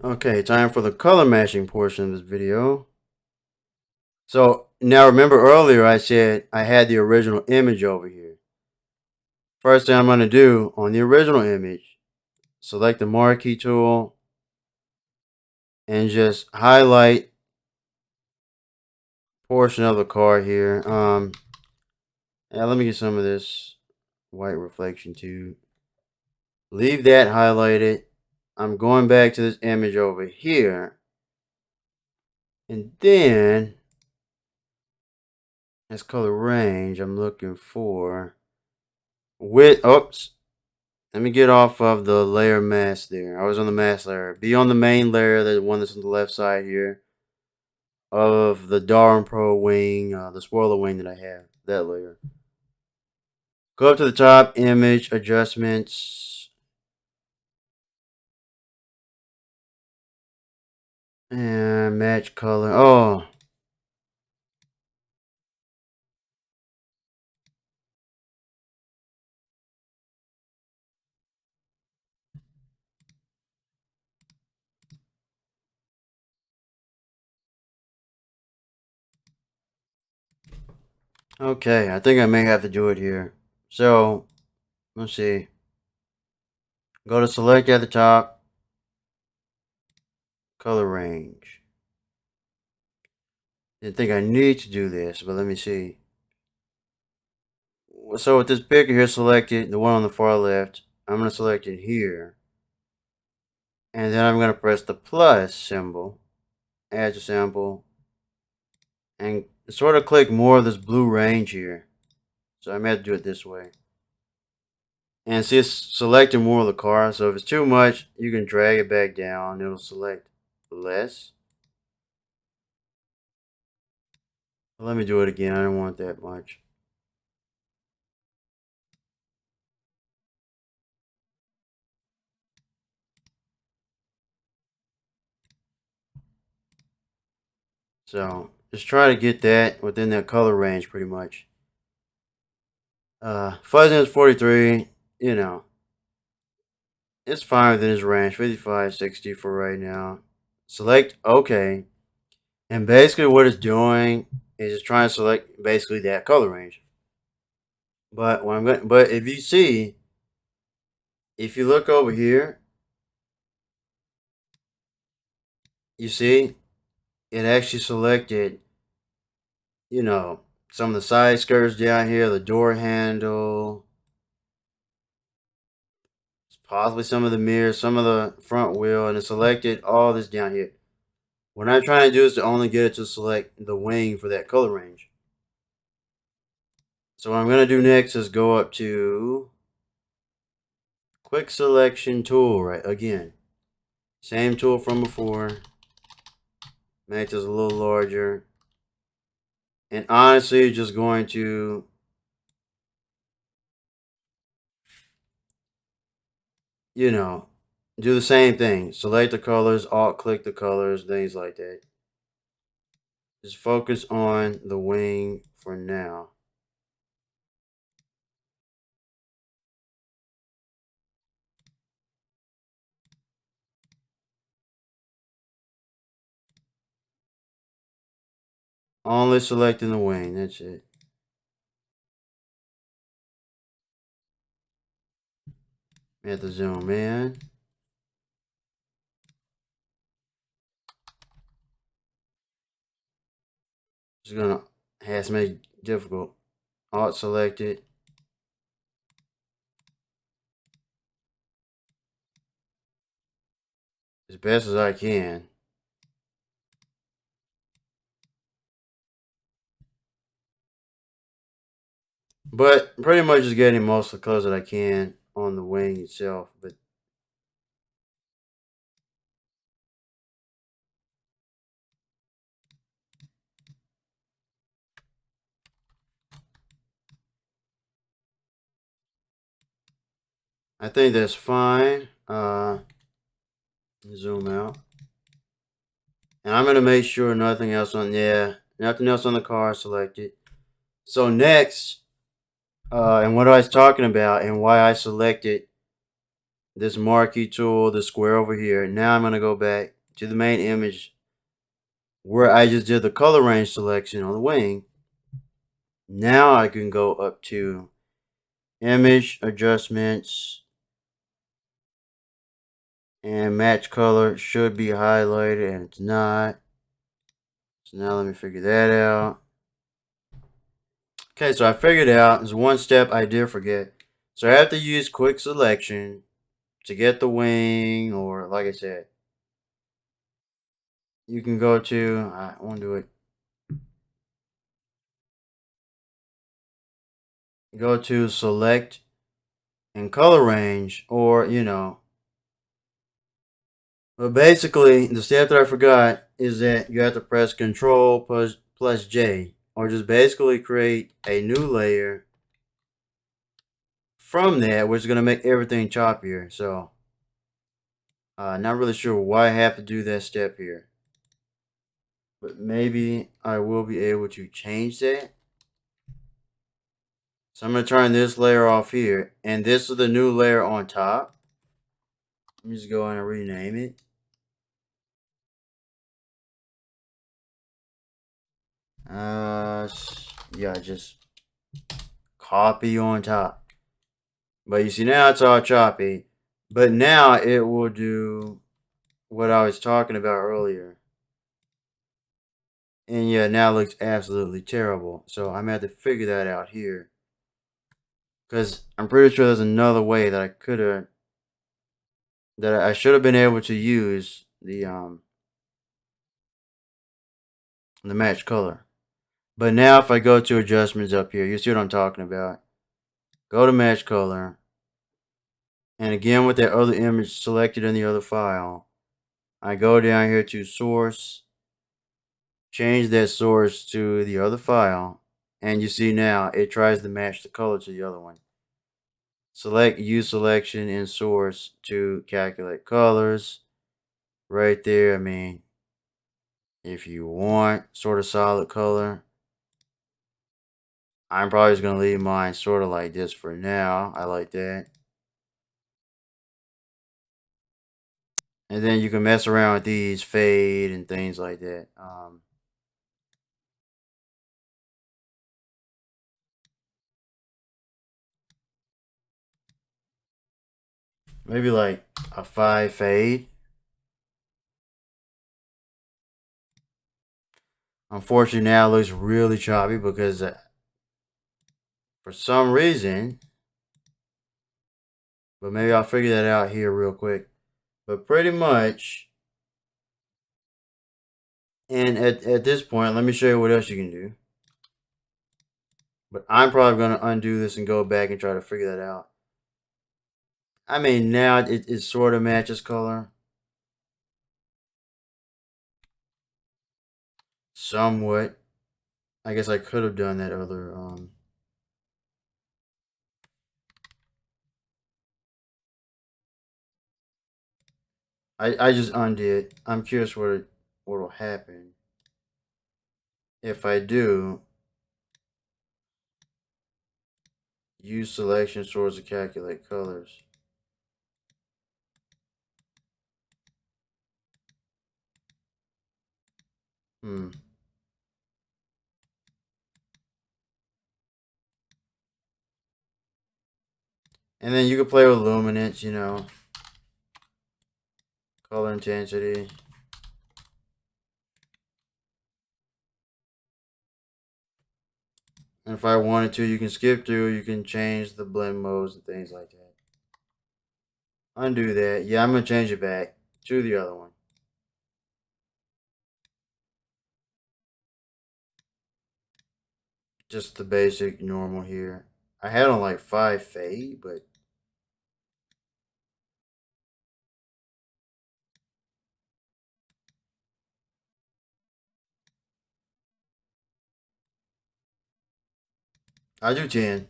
Okay, time for the color matching portion of this video. So now remember earlier I said I had the original image over here. First thing I'm going to do on the original image, select the marquee tool and just highlight portion of the car here. Yeah, let me get some of this white reflection too. Leave that highlighted. I'm going back to this image over here. And then, as color range, I'm looking for width. Oops. Let me get off of the layer mask there. I was on the mask layer. Be on the main layer, the one that's on the left side here, of the Darwinpro wing, the spoiler wing that I have. That layer. Go up to the top, image, adjustments, and match color. Oh, okay. I think I may have to do it here. So, let's see. Go to select at the top, color range. Didn't think I need to do this, but let me see. So with this picker here selected, the one on the far left, I'm going to select it here. And then I'm going to press the plus symbol, add to sample, and sort of click more of this blue range here. So I may have to do it this way. And see, it's selecting more of the car. So if it's too much, you can drag it back down. It'll select less. Let me do it again. I don't want that much. So just try to get that within that color range pretty much. Fuzziness 43, you know, it's fine within this range, 55, 60 for right now. Select OK. And basically what it's doing is it's trying to select basically that color range. But if you see, if you look over here, you see it actually selected, you know, some of the side skirts down here, the door handle, possibly some of the mirrors, some of the front wheel, and it selected all this down here. What I'm trying to do is to only get it to select the wing for that color range. So what I'm going to do next is go up to quick selection tool, right? Again, same tool from before. Make this a little larger. And honestly, just going to do the same thing. Select the colors, alt click the colors, things like that. Just focus on the wing for now. Only selecting the wing, that's it. We have to zoom in. It's gonna has to make it difficult. Alt select it. As best as I can. But pretty much just getting most of the colors that I can on the wing itself. But I think that's fine. Zoom out. And I'm gonna make sure nothing else on nothing else on the car selected. So next, and what I was talking about and why I selected this marquee tool, the square over here. Now I'm going to go back to the main image where I just did the color range selection on the wing. Now I can go up to image adjustments, and match color should be highlighted, and it's not. So now let me figure that out. Okay, so I figured out there's one step I did forget. So I have to use quick selection to get the wing, or like I said, you can go to, I want to do it. Go to select and color range, or but basically the step that I forgot is that you have to press Control plus J, or just basically create a new layer from that, which is going to make everything choppier. So not really sure why I have to do that step here, but maybe I will be able to change that. So I'm going to turn this layer off here, and this is the new layer on top. Let me just go in and rename it. Yeah, just copy on top. But you see now it's all choppy. But now it will do what I was talking about earlier. And yeah, now it looks absolutely terrible. So I'm going to have to figure that out here. Because I'm pretty sure there's another way that I could have, that I should have been able to use the match color. But now if I go to adjustments up here, you see what I'm talking about. Go to match color. And again with that other image selected in the other file, I go down here to source, change that source to the other file, and you see now it tries to match the color to the other one. Select use selection in source to calculate colors. Right there, I mean, if you want sort of solid color, I'm probably just going to leave mine sort of like this for now. I like that. And then you can mess around with these, fade and things like that. Maybe like a 5 fade. Unfortunately, now it looks really choppy because for some reason, but maybe I'll figure that out here real quick. But pretty much, and at this point, let me show you what else you can do. But I'm probably going to undo this and go back and try to figure that out. I mean, now it sort of matches color. Somewhat. I guess I could have done that other I just undid. I'm curious what'll happen if I do use selection source to calculate colors. Hmm. And then you can play with luminance, color intensity. And if I wanted to, you can skip through, you can change the blend modes and things like that. Undo that. Yeah, I'm going to change it back to the other one. Just the basic normal here. I had on like 5 fade, but I do 10.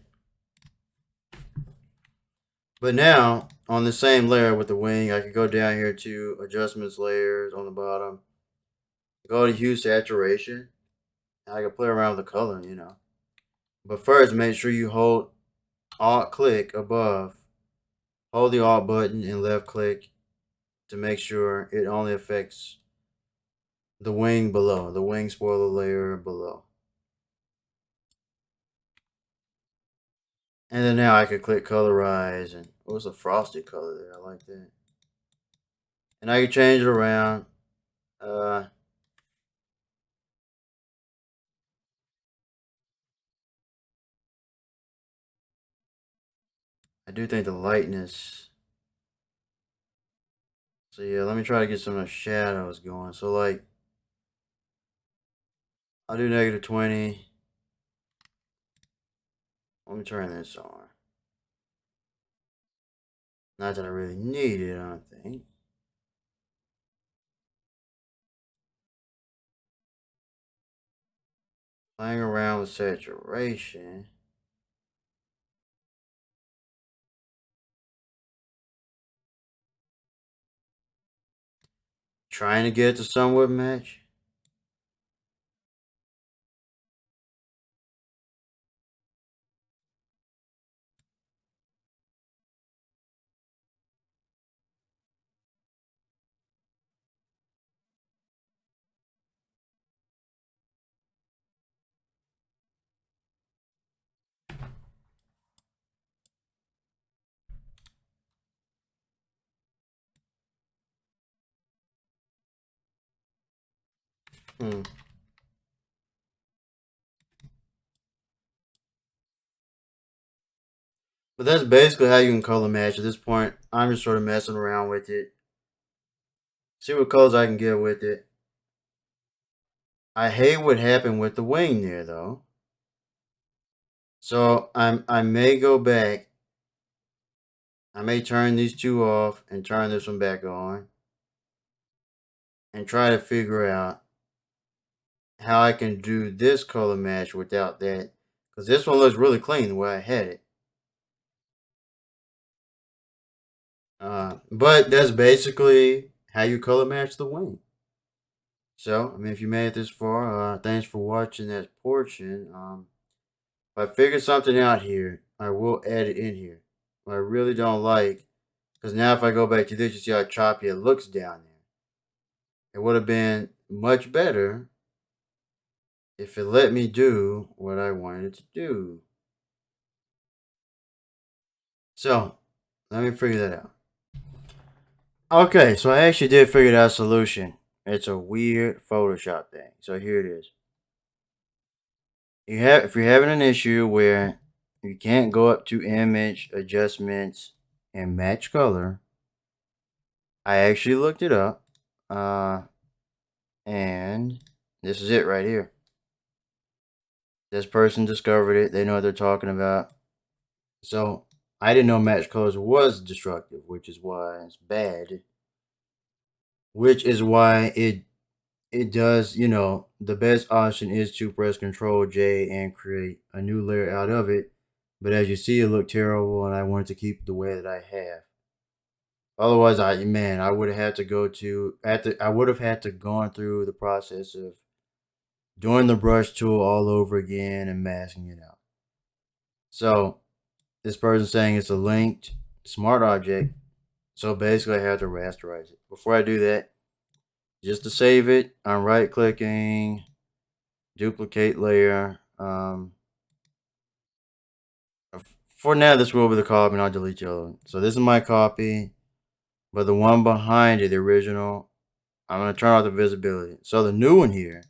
But now, on the same layer with the wing, I can go down here to adjustments layers on the bottom. Go to hue saturation. And I can play around with the color, But first, make sure you hold Alt click above hold the Alt button and left click to make sure it only affects the wing below, the wing spoiler layer below. And then now I could click colorize, and oh, it's a frosted color there. I like that. And I can change it around. I do think the lightness. So yeah, let me try to get some of the shadows going. So like, I'll do -20. Let me turn this on. Not that I really need it, I don't think. Playing around with saturation. Trying to get it to somewhat match. Hmm. But that's basically how you can color match at this point. I'm just sort of messing around with it. See what colors I can get with it. I hate what happened with the wing there though. So I may go back. I may turn these two off and turn this one back on. And try to figure out how I can do this color match without that. Because this one looks really clean the way I had it. But that's basically how you color match the wing. So, I mean, if you made it this far, thanks for watching that portion. If I figure something out here, I will add it in here. What I really don't like, because now if I go back to this, you see how choppy it looks down there. It would have been much better if it let me do what I wanted it to do. So, let me figure that out. Okay, so I actually did figure out a solution. It's a weird Photoshop thing. So here it is. If you're having an issue where you can't go up to image adjustments and match color, I actually looked it up, and this is it right here. This person discovered it. They know what they're talking about. So I didn't know match colors was destructive, which is why it's bad. Which is why it does, the best option is to press Control J and create a new layer out of it. But as you see, it looked terrible, and I wanted to keep it the way that I have. Otherwise, I would have had to I would have had to gone through the process of doing the brush tool all over again and masking it out. So this person's saying it's a linked smart object. So basically, I have to rasterize it. Before I do that, just to save it, I'm right clicking, duplicate layer. For now, this will be the copy, and I'll delete the other one. So this is my copy, but the one behind it, the original, I'm going to turn off the visibility. So the new one here,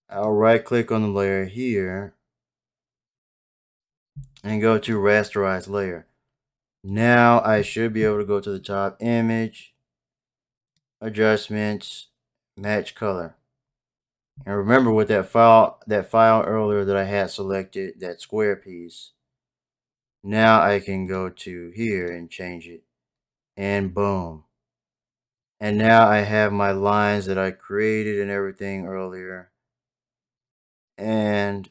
I'll right click on the layer here and go to rasterize layer. Now I should be able to go to the top, image, adjustments, match color. And remember with that file earlier that I had selected, that square piece, now I can go to here and change it, and boom. And now I have my lines that I created and everything earlier, and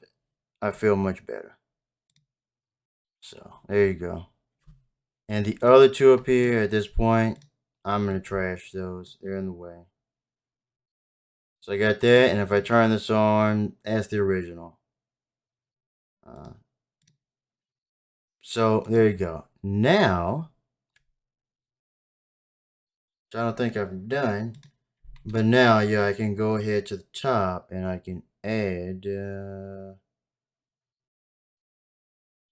I feel much better. So there you go. And the other two up here at this point, I'm going to trash those. They're in the way. So I got that, and if I turn this on, that's the original. So there you go. Now, which I don't think I've done. But now, yeah, I can go ahead to the top and I can add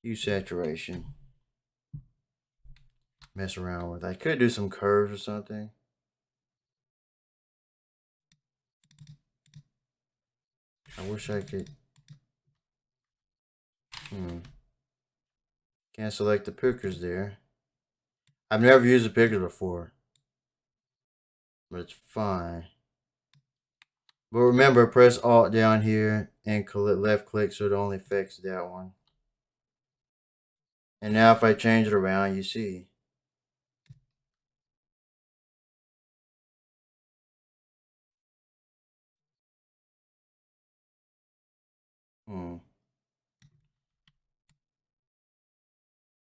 hue saturation. Mess around with. I could do some curves or something. I wish I could. Can't select the pickers there. I've never used the pickers before, but it's fine. But remember, press Alt down here and left click so it only affects that one. And now if I change it around, you see.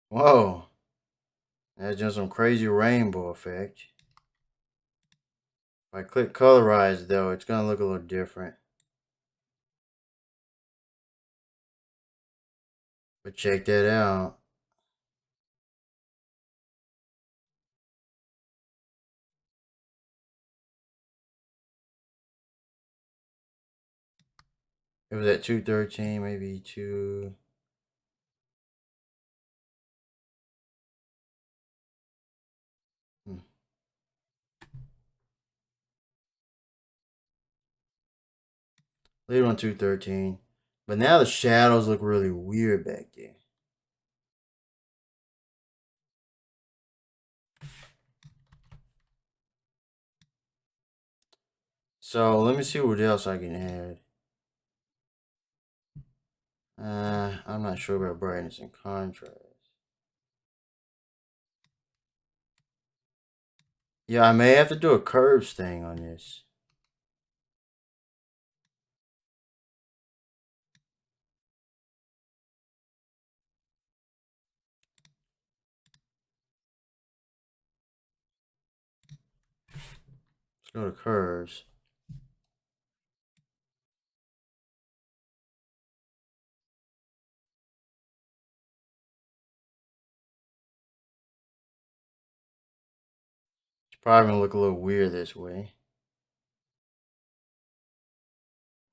Whoa. That's just some crazy rainbow effect. If I click colorize though, it's gonna look a little different. But check that out. It was at 213, maybe 2. Leave it on 213. But now the shadows look really weird back there. So let me see what else I can add. I'm not sure about brightness and contrast. Yeah, I may have to do a curves thing on this. Let's go to curves. It's probably gonna look a little weird this way.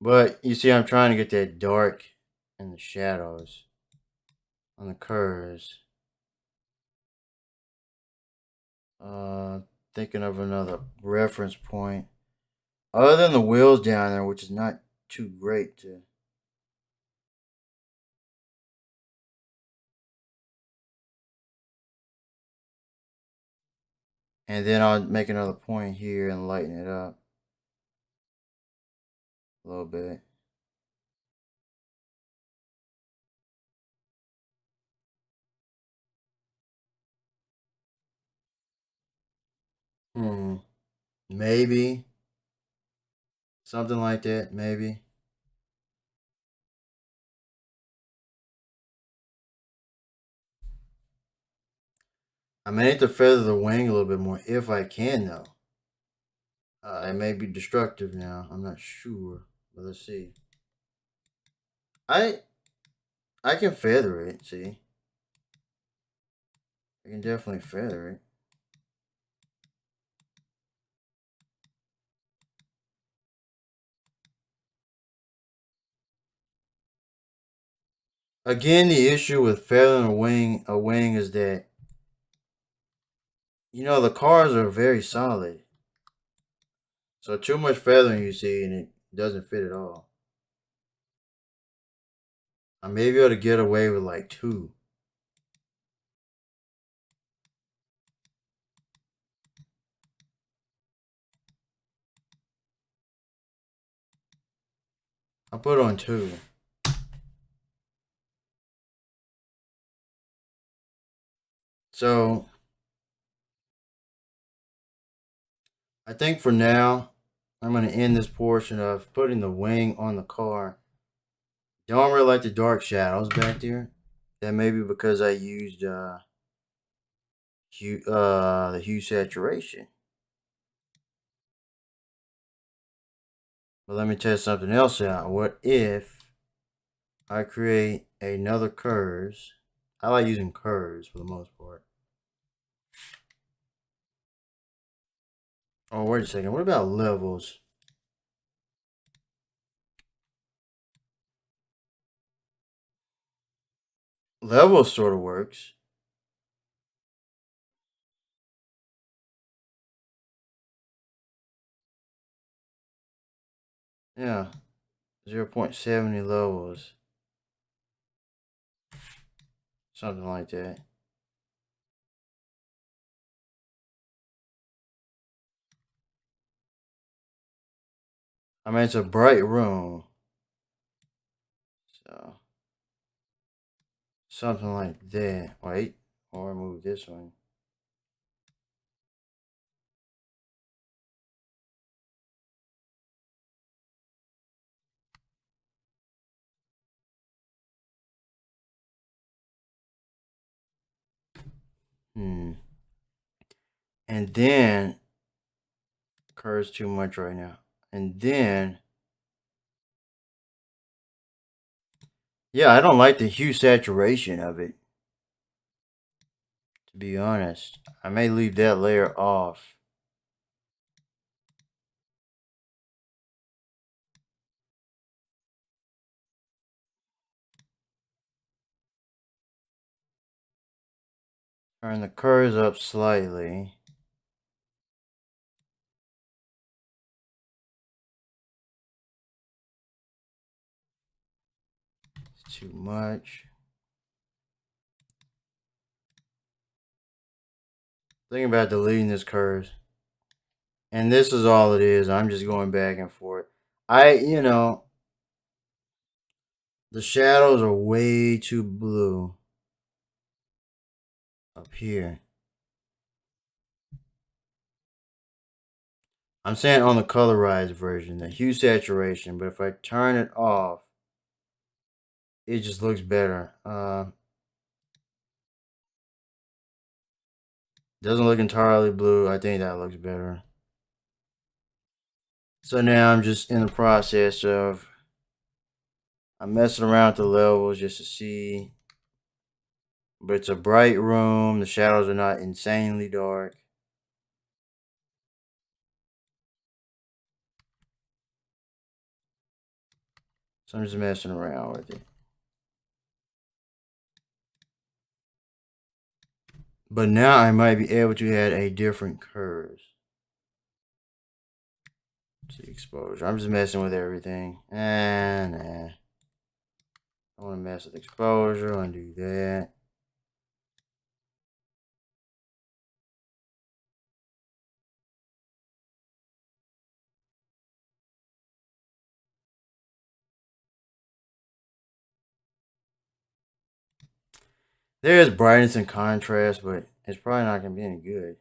But you see, I'm trying to get that dark in the shadows on the curves. Thinking of another reference point. Other than the wheels down there, which is not too great to. And then I'll make another point here and lighten it up a little bit. Maybe. Something like that, maybe. I may need to feather the wing a little bit more if I can, though. It may be destructive now. I'm not sure, but let's see. I I can feather it. See, I can definitely feather it. Again, the issue with feathering a wing is that the cars are very solid. So too much feathering you see and it doesn't fit at all. I may be able to get away with like 2. I'll put on 2. So I think for now, I'm going to end this portion of putting the wing on the car. Don't really like the dark shadows back there. That may be because I used the hue saturation. But let me test something else out. What if I create another curves? I like using curves for the most part. Oh, wait a second. What about levels? Levels sort of works. Yeah. 0.70 levels. Something like that. I mean, it's a bright room. So, something like that. Wait. Or move this one. Hmm. And then, curves too much right now. And then, yeah, I don't like the hue saturation of it. To be honest, I may leave that layer off. Turn the curves up slightly. It's too much. Thinking about deleting this curves. And this is all it is. I'm just going back and forth. The shadows are way too blue up here. I'm saying on the colorized version, the hue saturation, but if I turn it off, it just looks better. Doesn't look entirely blue. I think that looks better. So now I'm just in the process of I'm messing around with the levels just to see. But it's a bright room. The shadows are not insanely dark. So I'm just messing around with it. But now I might be able to add a different curves. See exposure. I'm just messing with everything. Nah. I want to mess with exposure. I want to do that. There's brightness and contrast, but it's probably not going to be any good.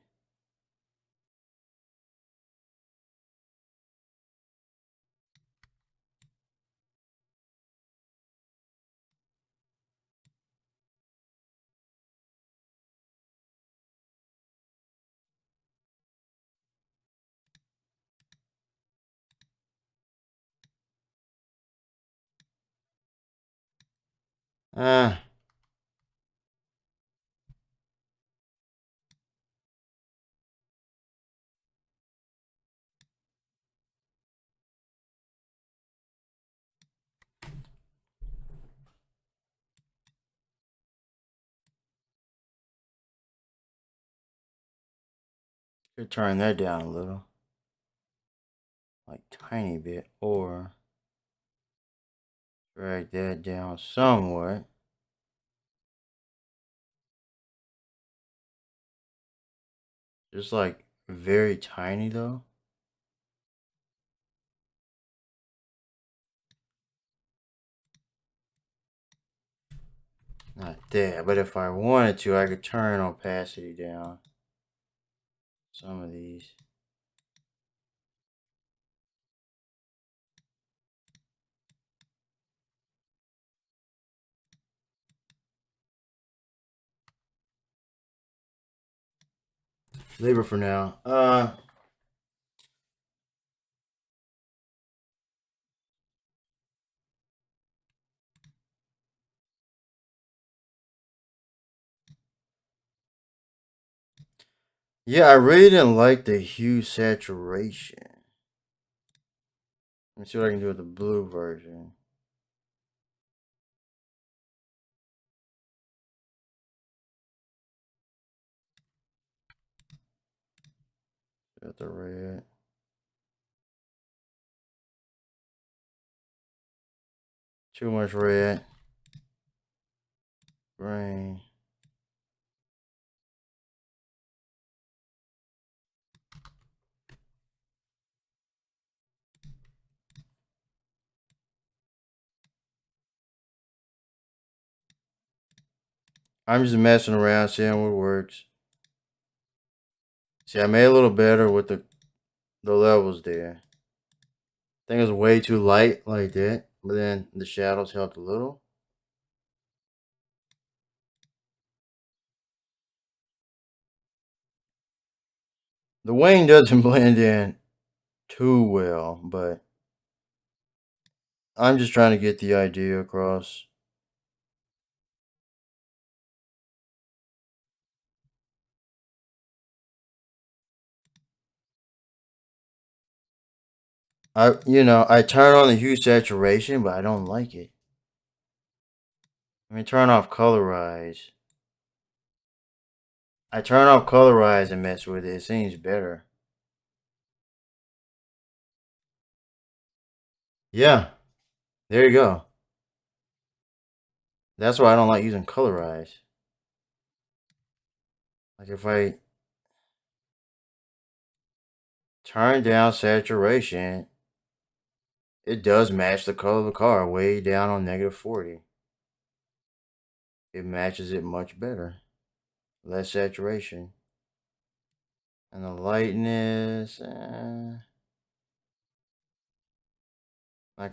Ah. Could turn that down a little. Like tiny bit. Or drag that down somewhat. Just like very tiny though. Not that, but if I wanted to, I could turn opacity down. Some of these. Leave it for now. Yeah, I really didn't like the hue saturation. Let me see what I can do with the blue version. Got the red. Too much red. Green. I'm just messing around, seeing what works. See, I made a little better with the levels there. I think it was way too light like that, but then the shadows helped a little. The wing doesn't blend in too well, but I'm just trying to get the idea across. I turn on the hue saturation, but I don't like it. Let me turn off colorize. I turn off colorize and mess with it. It seems better. Yeah, there you go. That's why I don't like using colorize. Like if I turn down saturation, it does match the color of the car way down on -40. It matches it much better. Less saturation. And the lightness, not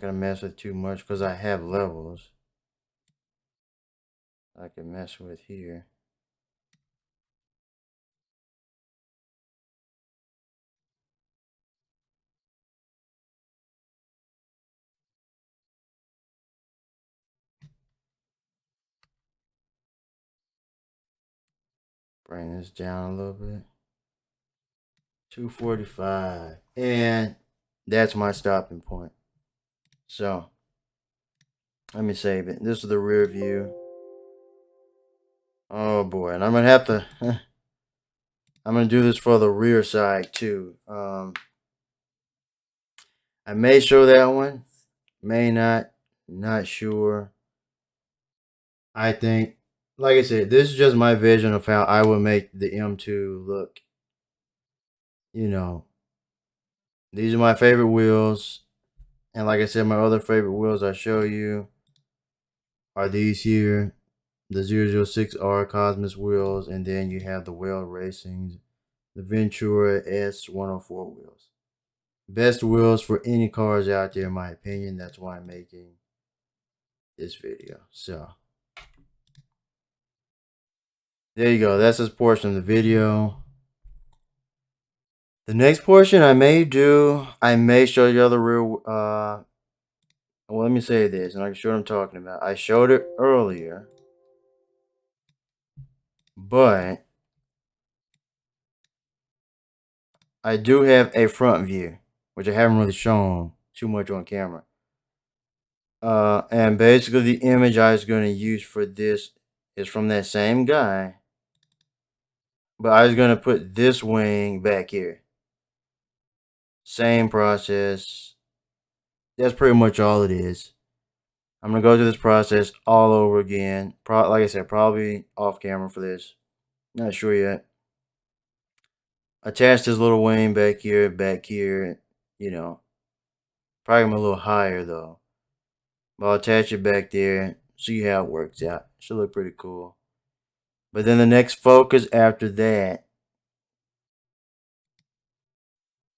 gonna mess with too much because I have levels I can mess with here. Bring this down a little bit. 245. And that's my stopping point. So let me save it. This is the rear view. Oh boy, and I'm gonna have to I'm gonna do this for the rear side too. I may show that one, may not sure. I think, like I said, this is just my vision of how I would make the M2 look. You know, these are my favorite wheels. And like I said, my other favorite wheels I show you are these here. The 006R Cosmis wheels. And then you have the Weld Racing, the Ventura S104 wheels. Best wheels for any cars out there, in my opinion. That's why I'm making this video. So, there you go. That's this portion of the video. The next portion I may show you the real, well, let me say this, and I can show what I'm talking about. I showed it earlier, but I do have a front view, which I haven't really shown too much on camera. And basically the image I was going to use for this is from that same guy, but I was going to put this wing back here. Same process. That's pretty much all it is. I'm going to go through this process all over again. Like I said, probably off camera for this. Not sure yet. Attach this little wing back here, you know. Probably a little higher though. But I'll attach it back there. See how it works out. Should look pretty cool. But then the next focus after that,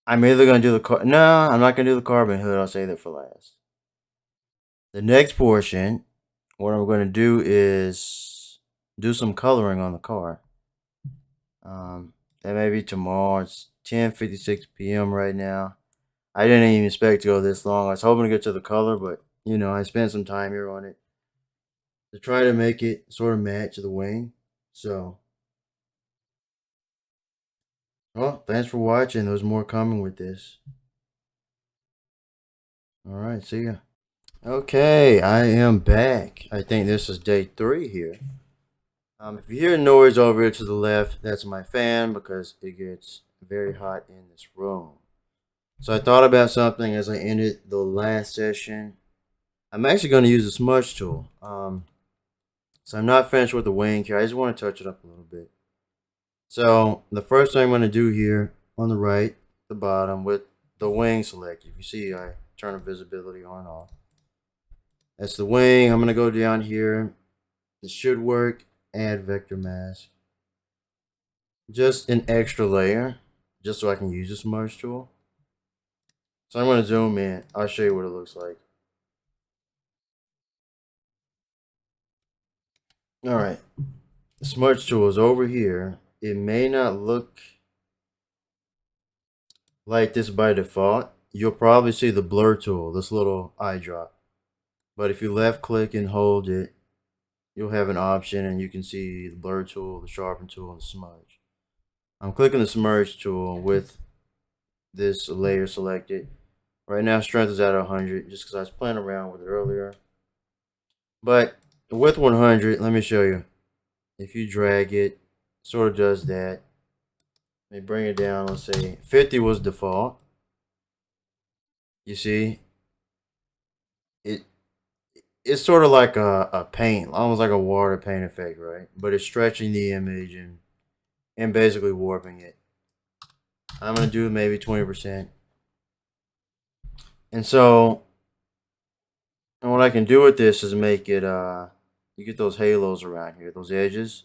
I'm either going to do the car. No, I'm not going to do the carbon hood. I'll save that for last. The next portion, what I'm going to do is do some coloring on the car. That may be tomorrow. It's 10:56 p.m. right now. I didn't even expect to go this long. I was hoping to get to the color, but I spent some time here on it to try to make it sort of match the wing. So Well, thanks for watching. There's more coming with this. All right, see ya. Okay, I am back. I think this is day 3 here. If you hear noise over here to the left, that's my fan because it gets very hot in this room. So I thought about something as I ended the last session. I'm actually going to use the smudge tool. So I'm not finished with the wing here. I just want to touch it up a little bit. So the first thing I'm going to do here on the right, the bottom, with the wing selected. If you see, I turn the visibility on and off. That's the wing. I'm going to go down here. This should work. Add vector mask. Just an extra layer, just so I can use the smudge tool. So I'm going to zoom in. I'll show you what it looks like. Alright, the smudge tool is over here. It may not look like this by default. You'll probably see the blur tool, this little eye drop. But if you left click and hold it, you'll have an option and you can see the blur tool, the sharpen tool, and the smudge. I'm clicking the smudge tool with this layer selected. Right now strength is at 100 just because I was playing around with it earlier. But with 100, let me show you. If you drag it, sort of does that. Let me bring it down. Let's say 50 was default. You see, it's sort of like a paint, almost like a water paint effect, right? But it's stretching the image and basically warping it. I'm gonna do maybe 20%. And so, and what I can do with this is make it you get those halos around here, those edges.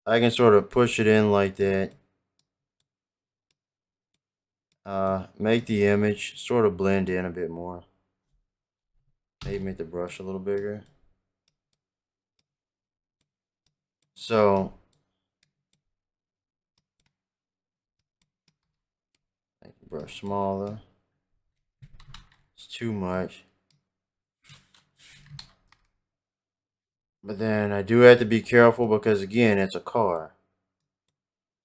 I can sort of push it in like that. Make the image sort of blend in a bit more. Maybe make the brush a little bigger. So, make the brush smaller. It's too much. But then I do have to be careful because, again, it's a car.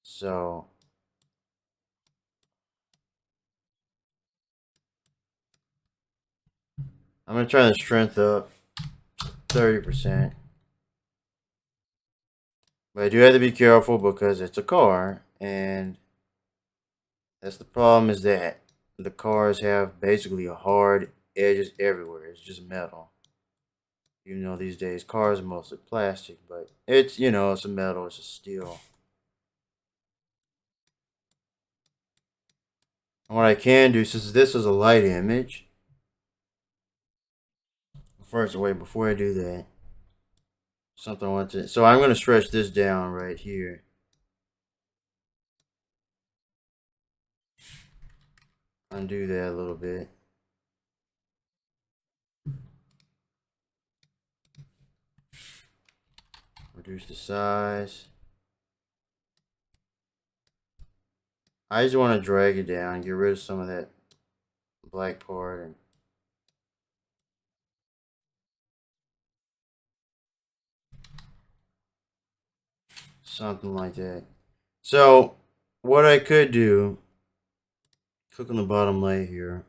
So, I'm going to turn the strength up 30%. But I do have to be careful because it's a car. And that's the problem, is that the cars have basically hard edges everywhere. It's just metal. Even though these days cars are mostly plastic. But it's, you know, it's a metal, it's a steel. And what I can do, since this is a light image, first, wait, before I do that, something I want to, so I'm going to stretch this down right here. Undo that a little bit. Reduce the size. I just want to drag it down, get rid of some of that black part, and something like that. So what I could do, click on the bottom layer here,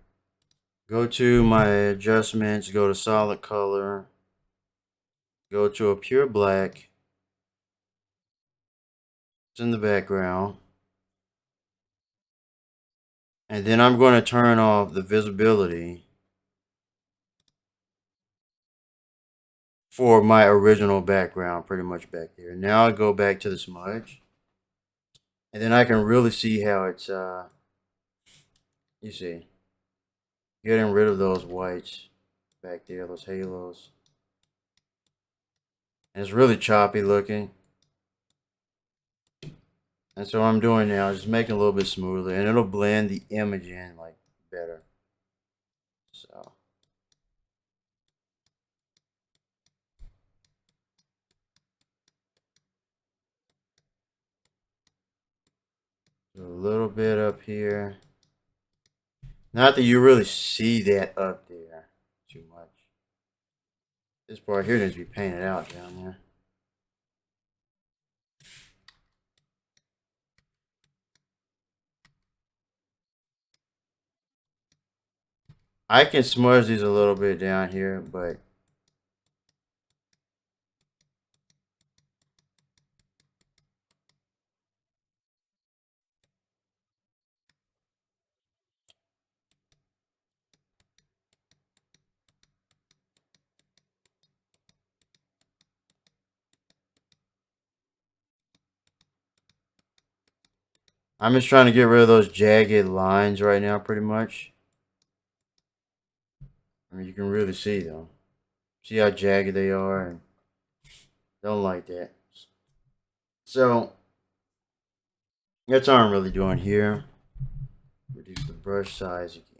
go to my adjustments, go to solid color, go to a pure black, it's in the background, and then I'm going to turn off the visibility for my original background, pretty much back there. Now I go back to the smudge, and then I can really see how it's you see, getting rid of those whites back there, those halos. And it's really choppy looking. And so what I'm doing now is just making it a little bit smoother, and it'll blend the image in like better. So a little bit up here. Not that you really see that up there too much. This part here needs to be painted out down there. I can smudge these a little bit down here, but I'm just trying to get rid of those jagged lines right now, pretty much. I mean, you can really see them. See how jagged they are, and don't like that. So that's all I'm really doing here. Reduce the brush size again.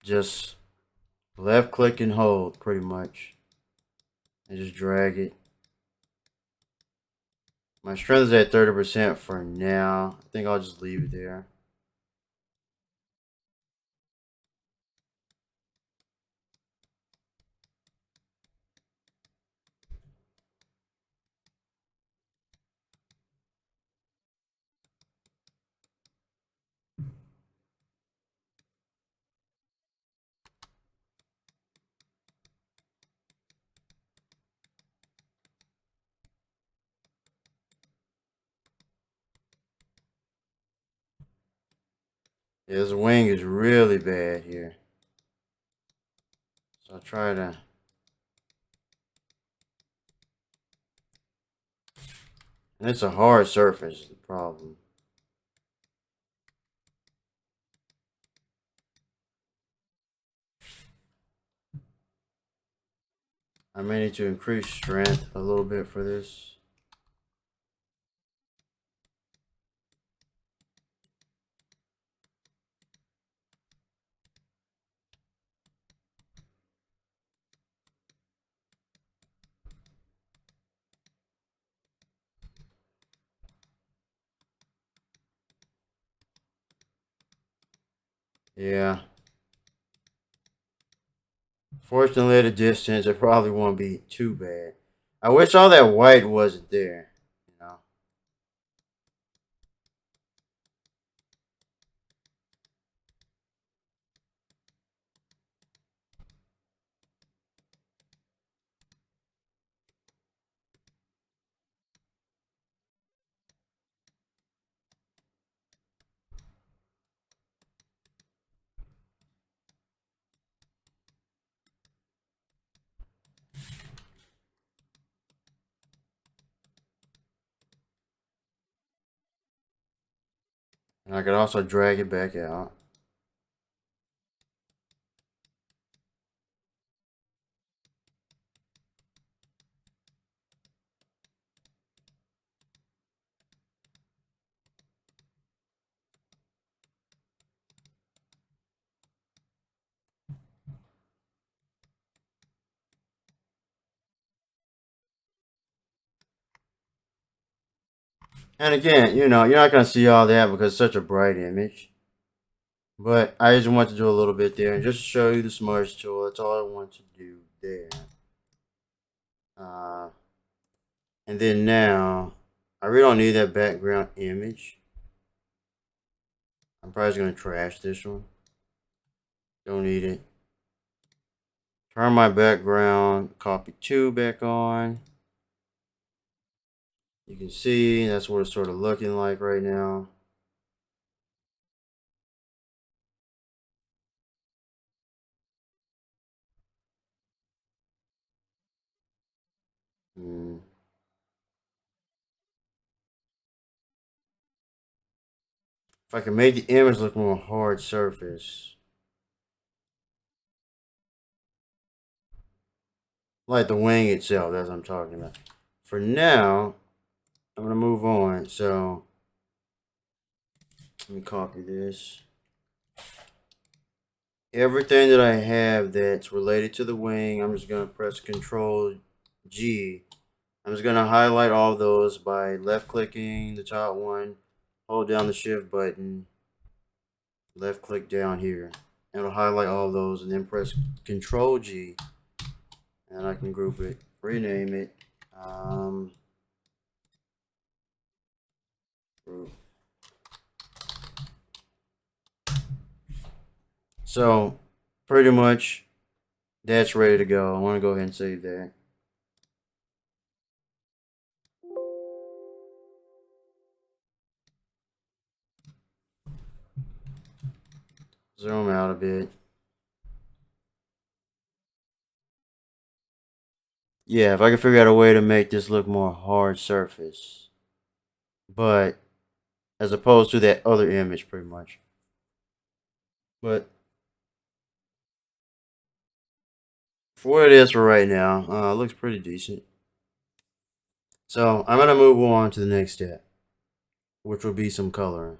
Just left click and hold, pretty much, and just drag it. My strength is at 30% for now. I think I'll just leave it there. Yeah, this wing is really bad here. So I'll try to... And it's a hard surface, is the problem. I may need to increase strength a little bit for this. Yeah. Fortunately, at a distance, it probably won't be too bad. I wish all that white wasn't there, you know. And I could also drag it back out. And again, you know, you're not going to see all that because it's such a bright image. But I just want to do a little bit there and just show you the smudge tool. That's all I want to do there. And then now, I really don't need that background image. I'm probably just going to trash this one. Don't need it. Turn my background copy 2 back on. You can see that's what it's sort of looking like right now. Hmm. If I can make the image look more hard surface, like the wing itself, that's what I'm talking about. For now, I'm gonna move on. So let me copy this. Everything that I have that's related to the wing, I'm just gonna press Control G. I'm just gonna highlight all of those by left clicking the top one, hold down the shift button, left click down here. It'll highlight all of those and then press Control G. And I can group it, rename it. Group. So pretty much that's ready to go. I want to go ahead and save that. Zoom out a bit. Yeah, if I can figure out a way to make this look more hard surface. But as opposed to that other image pretty much. But for what it is for right now, it looks pretty decent. So I'm going to move on to the next step, which will be some coloring.